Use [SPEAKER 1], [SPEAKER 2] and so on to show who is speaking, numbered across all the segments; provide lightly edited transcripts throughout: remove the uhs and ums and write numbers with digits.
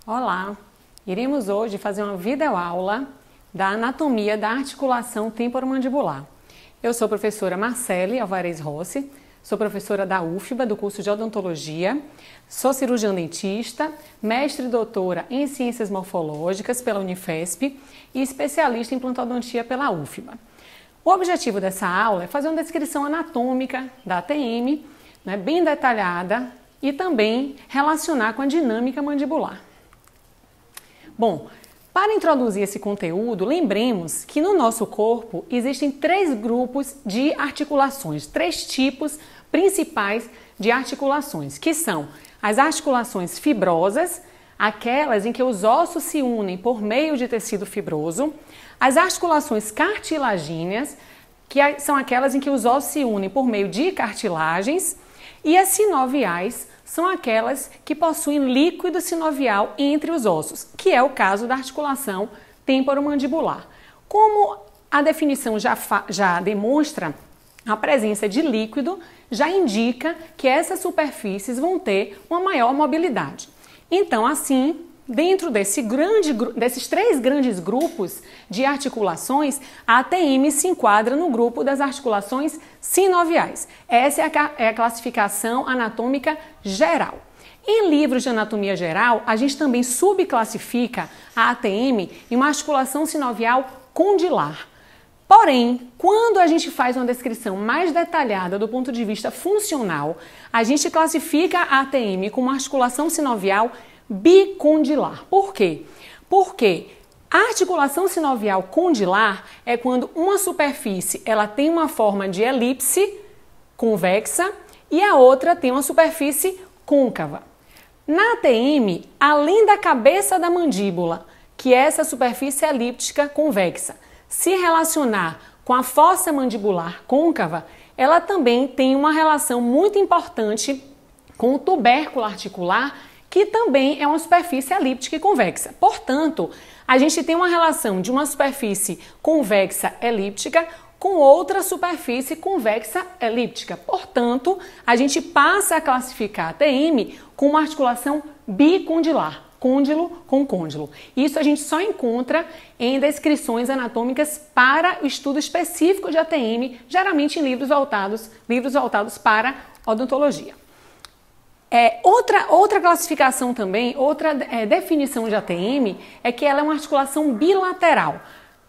[SPEAKER 1] Olá! Iremos hoje fazer uma videoaula da anatomia da articulação temporomandibular. Eu sou a professora Marcele Alvarez Rossi, sou professora da UFBA, do curso de Odontologia, sou cirurgiã dentista, mestre e doutora em Ciências Morfológicas pela Unifesp e especialista em implantodontia pela UFBA. O objetivo dessa aula é fazer uma descrição anatômica da ATM, bem detalhada, e também relacionar com a dinâmica mandibular. Bom, para introduzir esse conteúdo, lembremos que no nosso corpo existem três grupos de articulações, três tipos principais de articulações, que são as articulações fibrosas, aquelas em que os ossos se unem por meio de tecido fibroso, as articulações cartilagíneas, que são aquelas em que os ossos se unem por meio de cartilagens, e as sinoviais são aquelas que possuem líquido sinovial entre os ossos, que é o caso da articulação temporomandibular. Como a definição já demonstra a presença de líquido, já indica que essas superfícies vão ter uma maior mobilidade. Então, assim, dentro desses três grandes grupos de articulações, a ATM se enquadra no grupo das articulações sinoviais. Essa é a classificação anatômica geral. Em livros de anatomia geral, a gente também subclassifica a ATM em uma articulação sinovial condilar. Porém, quando a gente faz uma descrição mais detalhada do ponto de vista funcional, a gente classifica a ATM como uma articulação sinovial bicondilar. Por quê? Porque a articulação sinovial condilar é quando uma superfície ela tem uma forma de elipse convexa e a outra tem uma superfície côncava. Na ATM, além da cabeça da mandíbula, que é essa superfície elíptica convexa, se relacionar com a fossa mandibular côncava, ela também tem uma relação muito importante com o tubérculo articular, que também é uma superfície elíptica e convexa. Portanto, a gente tem uma relação de uma superfície convexa elíptica com outra superfície convexa elíptica. Portanto, a gente passa a classificar a ATM como uma articulação bicondilar, côndilo com côndilo. Isso a gente só encontra em descrições anatômicas para o estudo específico de ATM, geralmente em livros voltados para odontologia. Outra classificação também, outra definição de ATM é que ela é uma articulação bilateral.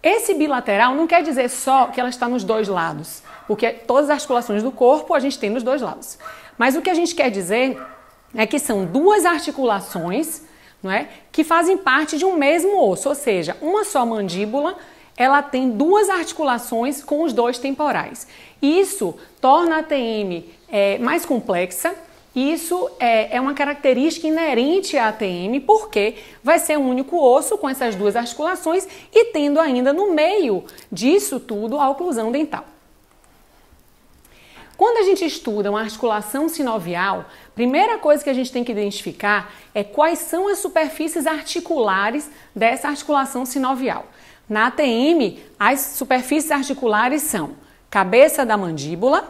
[SPEAKER 1] Esse bilateral não quer dizer só que ela está nos dois lados, porque todas as articulações do corpo a gente tem nos dois lados. Mas o que a gente quer dizer é que são duas articulações, que fazem parte de um mesmo osso, ou seja, uma só mandíbula, ela tem duas articulações com os dois temporais. Isso torna a ATM mais complexa. Isso é uma característica inerente à ATM, porque vai ser um único osso com essas duas articulações e tendo ainda no meio disso tudo a oclusão dental. Quando a gente estuda uma articulação sinovial, a primeira coisa que a gente tem que identificar é quais são as superfícies articulares dessa articulação sinovial. Na ATM, as superfícies articulares são cabeça da mandíbula,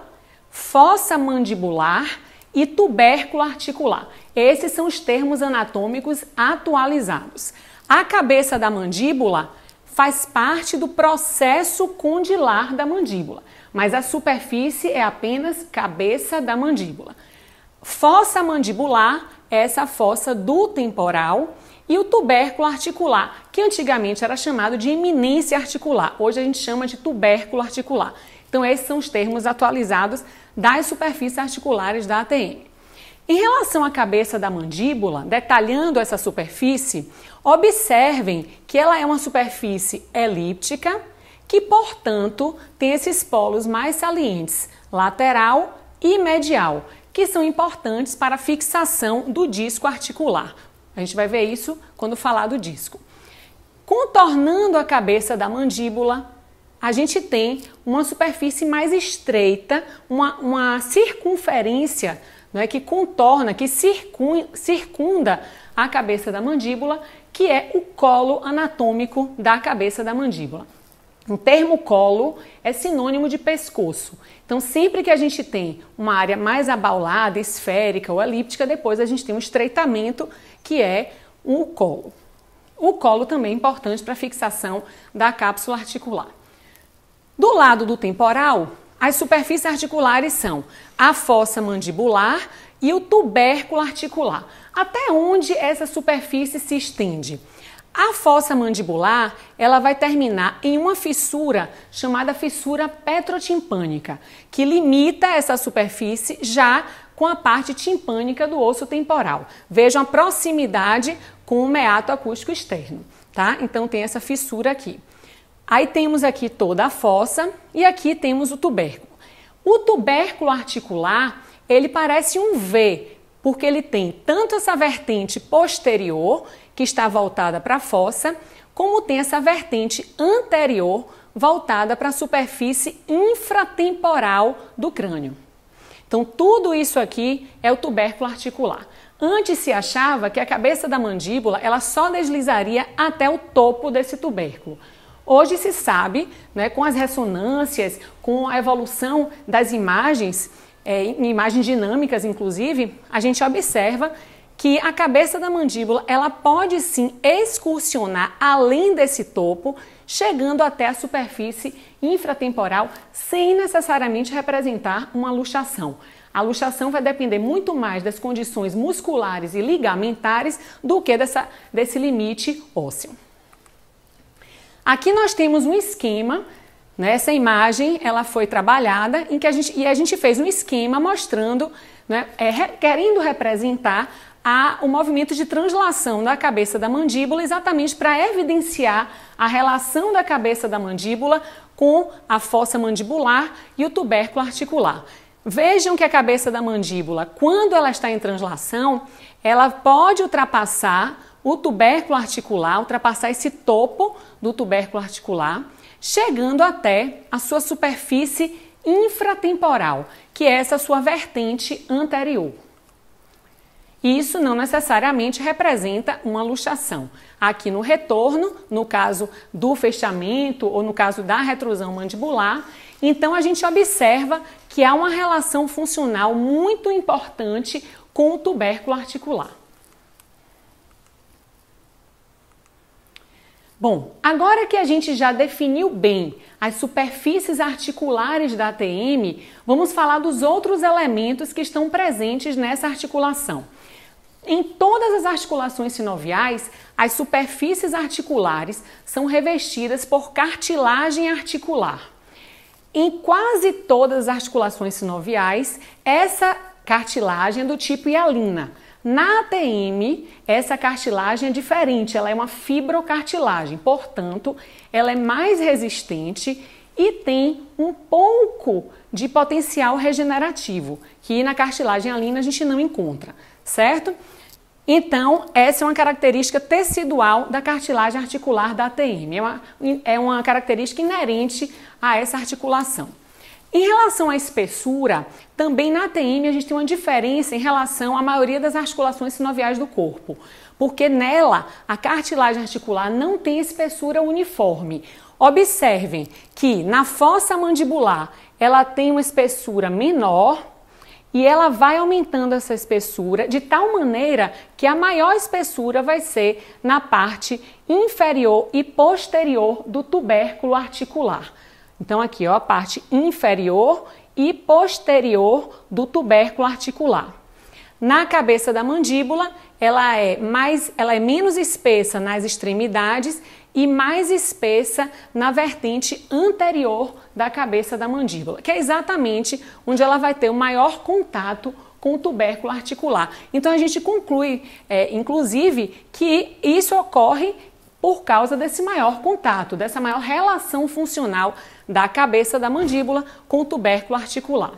[SPEAKER 1] fossa mandibular e tubérculo articular. Esses são os termos anatômicos atualizados. A cabeça da mandíbula faz parte do processo condilar da mandíbula, mas a superfície é apenas cabeça da mandíbula. Fossa mandibular é essa fossa do temporal e o tubérculo articular, que antigamente era chamado de eminência articular, hoje a gente chama de tubérculo articular. Então esses são os termos atualizados das superfícies articulares da ATM. Em relação à cabeça da mandíbula, detalhando essa superfície, observem que ela é uma superfície elíptica que, portanto, tem esses polos mais salientes, lateral e medial, que são importantes para a fixação do disco articular. A gente vai ver isso quando falar do disco. Contornando a cabeça da mandíbula, a gente tem uma superfície mais estreita, uma circunferência, que contorna, que circunda a cabeça da mandíbula, que é o colo anatômico da cabeça da mandíbula. O termo colo é sinônimo de pescoço. Então, sempre que a gente tem uma área mais abaulada, esférica ou elíptica, depois a gente tem um estreitamento, que é o colo. O colo também é importante para a fixação da cápsula articular. Do lado do temporal, as superfícies articulares são a fossa mandibular e o tubérculo articular. Até onde essa superfície se estende? A fossa mandibular, ela vai terminar em uma fissura chamada fissura petrotimpânica, que limita essa superfície já com a parte timpânica do osso temporal. Vejam a proximidade com o meato acústico externo, tá? Então tem essa fissura aqui. Aí temos aqui toda a fossa e aqui temos o tubérculo. O tubérculo articular, ele parece um V, porque ele tem tanto essa vertente posterior, que está voltada para a fossa, como tem essa vertente anterior, voltada para a superfície infratemporal do crânio. Então, tudo isso aqui é o tubérculo articular. Antes se achava que a cabeça da mandíbula ela só deslizaria até o topo desse tubérculo. Hoje se sabe, né, com as ressonâncias, com a evolução das imagens, imagens dinâmicas inclusive, a gente observa que a cabeça da mandíbula ela pode sim excursionar além desse topo, chegando até a superfície infratemporal, sem necessariamente representar uma luxação. A luxação vai depender muito mais das condições musculares e ligamentares do que desse limite ósseo. Aqui nós temos um esquema, né? Essa imagem ela foi trabalhada em que a gente fez um esquema mostrando, né, querendo representar o movimento de translação da cabeça da mandíbula, exatamente para evidenciar a relação da cabeça da mandíbula com a fossa mandibular e o tubérculo articular. Vejam que a cabeça da mandíbula, quando ela está em translação, ela pode ultrapassar o tubérculo articular, ultrapassar esse topo do tubérculo articular, chegando até a sua superfície infratemporal, que é essa sua vertente anterior. Isso não necessariamente representa uma luxação. Aqui no retorno, no caso do fechamento ou no caso da retrusão mandibular, então a gente observa que há uma relação funcional muito importante com o tubérculo articular. Bom, agora que a gente já definiu bem as superfícies articulares da ATM, vamos falar dos outros elementos que estão presentes nessa articulação. Em todas as articulações sinoviais, as superfícies articulares são revestidas por cartilagem articular. Em quase todas as articulações sinoviais, essa cartilagem é do tipo hialina. Na ATM, essa cartilagem é diferente, ela é uma fibrocartilagem, portanto, ela é mais resistente e tem um pouco de potencial regenerativo, que na cartilagem hialina a gente não encontra, certo? Então, essa é uma característica tecidual da cartilagem articular da ATM, é uma característica inerente a essa articulação. Em relação à espessura, também na ATM a gente tem uma diferença em relação à maioria das articulações sinoviais do corpo, porque nela a cartilagem articular não tem espessura uniforme. Observem que na fossa mandibular ela tem uma espessura menor e ela vai aumentando essa espessura de tal maneira que a maior espessura vai ser na parte inferior e posterior do tubérculo articular. Então aqui, ó, a parte inferior e posterior do tubérculo articular. Na cabeça da mandíbula, ela é menos espessa nas extremidades e mais espessa na vertente anterior da cabeça da mandíbula, que é exatamente onde ela vai ter o maior contato com o tubérculo articular. Então a gente conclui, inclusive, que isso ocorre por causa desse maior contato, dessa maior relação funcional da cabeça da mandíbula com o tubérculo articular.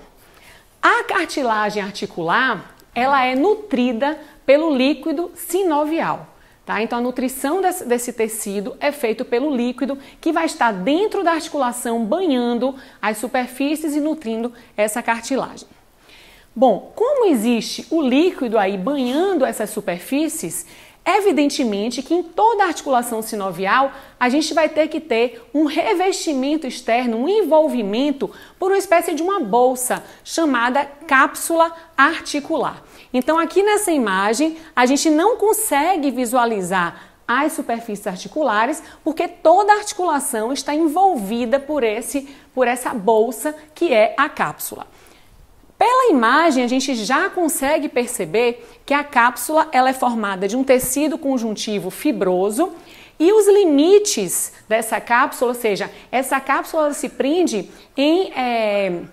[SPEAKER 1] A cartilagem articular, ela é nutrida pelo líquido sinovial, tá? Então a nutrição desse tecido é feita pelo líquido que vai estar dentro da articulação, banhando as superfícies e nutrindo essa cartilagem. Bom, como existe o líquido aí banhando essas superfícies, Evidentemente que em toda articulação sinovial a gente vai ter que ter um revestimento externo, um envolvimento por uma espécie de uma bolsa chamada cápsula articular. Então aqui nessa imagem a gente não consegue visualizar as superfícies articulares porque toda a articulação está envolvida por essa bolsa que é a cápsula. Pela imagem, a gente já consegue perceber que a cápsula ela é formada de um tecido conjuntivo fibroso e os limites dessa cápsula, ou seja, essa cápsula se prende em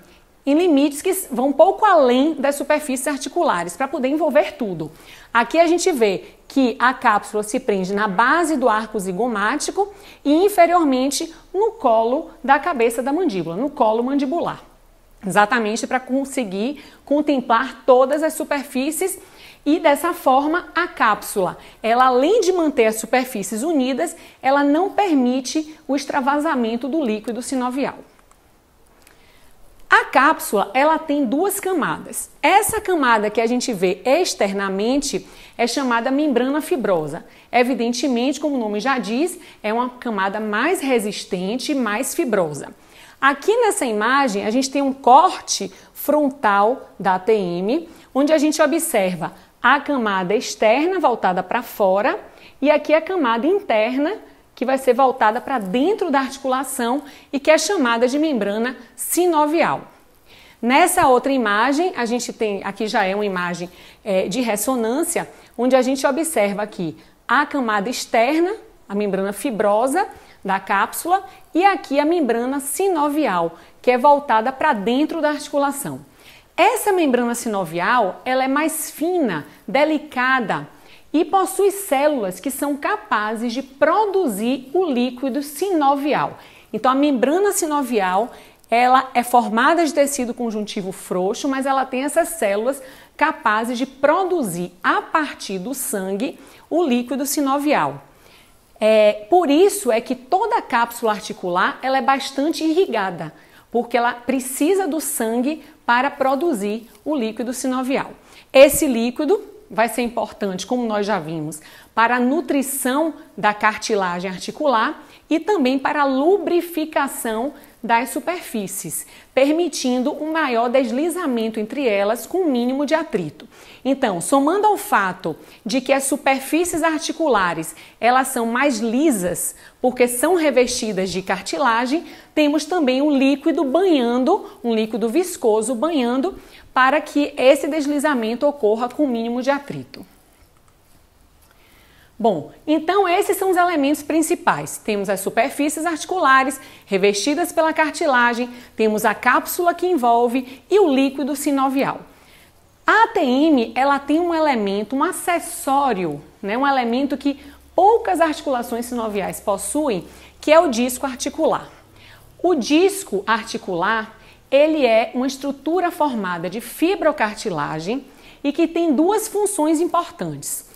[SPEAKER 1] limites que vão um pouco além das superfícies articulares para poder envolver tudo. Aqui a gente vê que a cápsula se prende na base do arco zigomático e inferiormente no colo da cabeça da mandíbula, no colo mandibular. Exatamente para conseguir contemplar todas as superfícies e dessa forma a cápsula, ela além de manter as superfícies unidas, ela não permite o extravasamento do líquido sinovial. A cápsula, ela tem duas camadas. Essa camada que a gente vê externamente é chamada membrana fibrosa. Evidentemente, como o nome já diz, é uma camada mais resistente e mais fibrosa. Aqui nessa imagem, a gente tem um corte frontal da ATM, onde a gente observa a camada externa voltada para fora e aqui a camada interna, que vai ser voltada para dentro da articulação e que é chamada de membrana sinovial. Nessa outra imagem, a gente tem, aqui já é uma imagem de ressonância, onde a gente observa aqui a camada externa, a membrana fibrosa da cápsula e aqui a membrana sinovial, que é voltada para dentro da articulação. Essa membrana sinovial, ela é mais fina, delicada e possui células que são capazes de produzir o líquido sinovial. Então a membrana sinovial, ela é formada de tecido conjuntivo frouxo, mas ela tem essas células capazes de produzir a partir do sangue o líquido sinovial. Por isso é que toda a cápsula articular ela é bastante irrigada, porque ela precisa do sangue para produzir o líquido sinovial. Esse líquido vai ser importante, como nós já vimos, para a nutrição da cartilagem articular e também para a lubrificação das superfícies, permitindo um maior deslizamento entre elas com o mínimo de atrito. Então, somando ao fato de que as superfícies articulares elas são mais lisas porque são revestidas de cartilagem, temos também um líquido banhando, um líquido viscoso banhando para que esse deslizamento ocorra com o mínimo de atrito. Bom, então esses são os elementos principais. Temos as superfícies articulares revestidas pela cartilagem, temos a cápsula que envolve e o líquido sinovial. A ATM, ela tem um elemento, um acessório, um elemento que poucas articulações sinoviais possuem, que é o disco articular. O disco articular, ele é uma estrutura formada de fibrocartilagem e que tem duas funções importantes.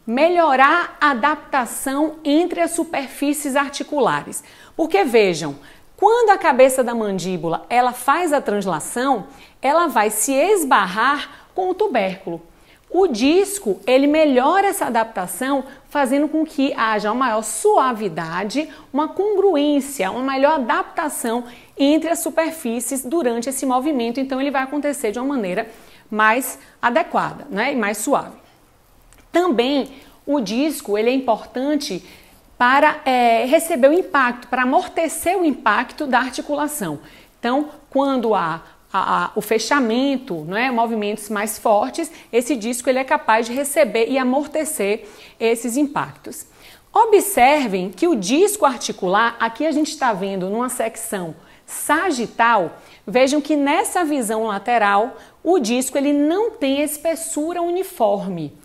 [SPEAKER 1] Melhorar a adaptação entre as superfícies articulares. Porque vejam, quando a cabeça da mandíbula ela faz a translação, ela vai se esbarrar com o tubérculo. O disco, ele melhora essa adaptação, fazendo com que haja uma maior suavidade, uma congruência, uma melhor adaptação entre as superfícies durante esse movimento. Então, ele vai acontecer de uma maneira mais adequada, e mais suave. Também o disco ele é importante para receber o impacto, para amortecer o impacto da articulação. Então, quando há o fechamento, movimentos mais fortes, esse disco ele é capaz de receber e amortecer esses impactos. Observem que o disco articular, aqui a gente está vendo numa secção sagital, vejam que nessa visão lateral, o disco ele não tem espessura uniforme.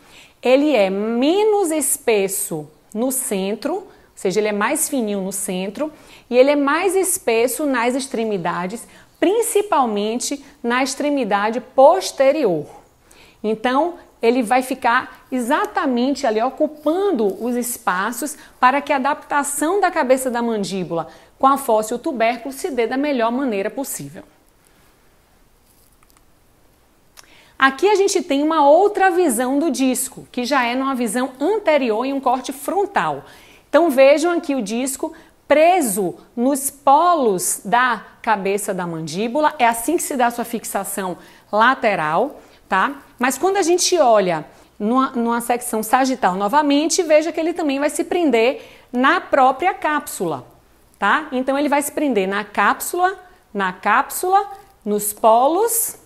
[SPEAKER 1] Ele é menos espesso no centro, ou seja, ele é mais fininho no centro e ele é mais espesso nas extremidades, principalmente na extremidade posterior. Então, ele vai ficar exatamente ali ocupando os espaços para que a adaptação da cabeça da mandíbula com a fossa e o tubérculo se dê da melhor maneira possível. Aqui a gente tem uma outra visão do disco, que já é numa visão anterior em um corte frontal. Então vejam aqui o disco preso nos polos da cabeça da mandíbula, é assim que se dá a sua fixação lateral, tá? Mas quando a gente olha numa secção sagital novamente, veja que ele também vai se prender na própria cápsula, tá? Então ele vai se prender na cápsula, nos polos,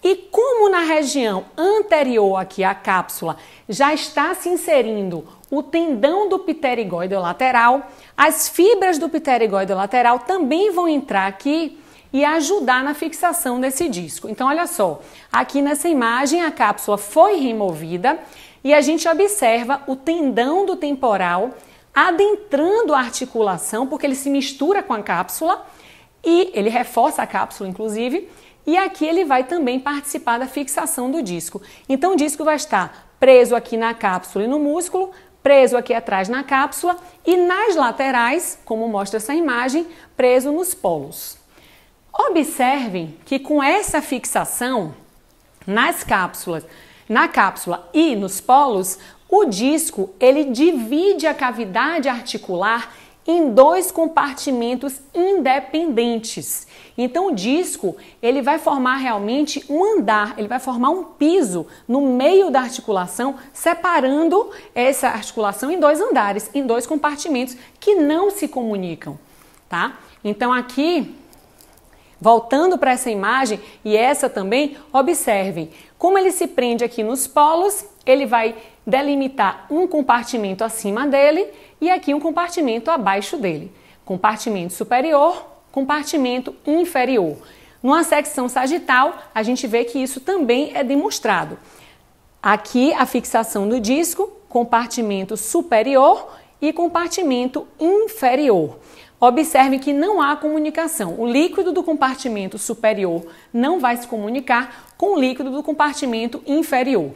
[SPEAKER 1] e como na região anterior aqui à cápsula já está se inserindo o tendão do pterigóide lateral, as fibras do pterigóide lateral também vão entrar aqui e ajudar na fixação desse disco. Então, olha só, aqui nessa imagem a cápsula foi removida e a gente observa o tendão do temporal adentrando a articulação, porque ele se mistura com a cápsula e ele reforça a cápsula, inclusive, e aqui ele vai também participar da fixação do disco. Então, o disco vai estar preso aqui na cápsula e no músculo, preso aqui atrás na cápsula e nas laterais, como mostra essa imagem, preso nos polos. Observem que com essa fixação na cápsula e nos polos, o disco ele divide a cavidade articular em dois compartimentos independentes. Então o disco ele vai formar realmente um andar, ele vai formar um piso no meio da articulação, separando essa articulação em dois andares, em dois compartimentos que não se comunicam, tá? Então aqui, voltando para essa imagem e essa também, observem como ele se prende aqui nos polos, ele vai delimitar um compartimento acima dele e aqui um compartimento abaixo dele. Compartimento superior, compartimento inferior. Numa secção sagital, a gente vê que isso também é demonstrado. Aqui a fixação do disco, compartimento superior e compartimento inferior. Observe que não há comunicação. O líquido do compartimento superior não vai se comunicar com o líquido do compartimento inferior.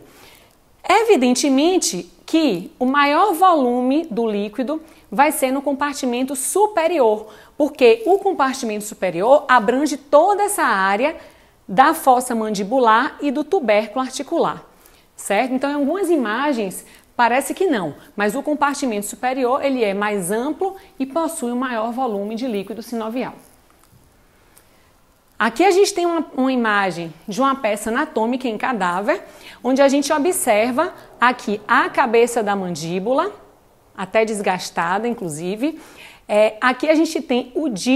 [SPEAKER 1] Evidentemente que o maior volume do líquido vai ser no compartimento superior, porque o compartimento superior abrange toda essa área da fossa mandibular e do tubérculo articular, certo? Então, em algumas imagens parece que não, mas o compartimento superior ele é mais amplo e possui um maior volume de líquido sinovial. Aqui a gente tem uma imagem de uma peça anatômica em cadáver, onde a gente observa aqui a cabeça da mandíbula, até desgastada inclusive. Aqui a gente tem o disco